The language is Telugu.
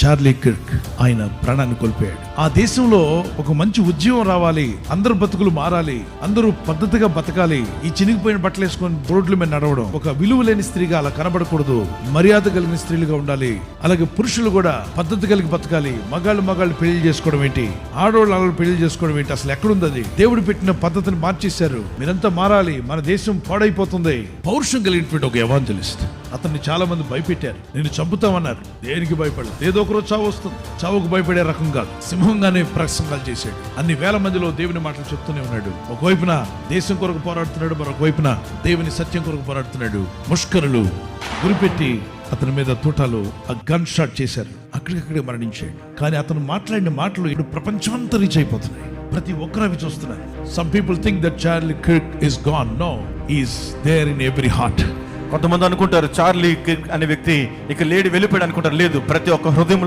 చార్లీ కిర్క్ ఆయన ప్రాణాన్ని కోల్పోయాడు. ఆ దేశంలో ఒక మంచి ఉద్యమం రావాలి, అందరు బతుకులు మారాలి, అందరూ పద్ధతిగా బతకాలి. ఈ చినిగిపోయిన బట్టలు వేసుకొని రోడ్ల మీద నడవడం, ఒక విలువ లేని స్త్రీగా అలా కనబడకూడదు, మర్యాద కలిగిన స్త్రీలుగా ఉండాలి. అలాగే పురుషులు కూడా పద్ధతి కలిగి బతకాలి. మగాళ్ళు పెళ్లి చేసుకోవడం ఏంటి, ఆడవాళ్ళు పెళ్లి చేసుకోవడం ఏంటి, అసలు ఎక్కడుంది అది? దేవుడు పెట్టిన పద్ధతిని మార్చేశారు. మీరంతా మారాలి, మన దేశం పాడైపోతుంది. పౌరుషం కలిగినటువంటి ఒక ఎవాంజలిస్ట్, అతన్ని చాలా మంది భయపెట్టారు. నేను చంపుతామన్నారు. దేనికి భయపడలేదు. ఏదో ఒకరోజు చావు వస్తుంది. చావుకు భయపడే రకం కాదు. సింహంగానే ప్రసంగాలు చేశాడు. అన్ని వేల మందిలో దేవుని మాటలు చెప్తూనే ఉన్నాడు. ఒకవైపున దేశం కొరకు పోరాడుతున్నాడు, మరొక వైపున దేవుని సత్యం కొరకు పోరాడుతున్నాడు. ముష్కరులు గురిపెట్టి అతని మీద తూటాలు గన్ షాట్ చేశారు. అక్కడికక్కడే మరణించాడు. కానీ అతను మాట్లాడిన మాటలు ఇప్పుడు ప్రపంచమంతా రీచ్ అయిపోతున్నాయి. ప్రతి ఒక్కరు అవి చూస్తున్నారు. Some people think that Charlie Kirk is gone. No, he is there in every heart. కొంతమంది అనుకుంటారు చార్లీ కిర్క్ అనే వ్యక్తి ఇక లేడి వెళ్ళిపోయాడు అనుకుంటారు. లేదు, ప్రతి ఒక్క హృదయం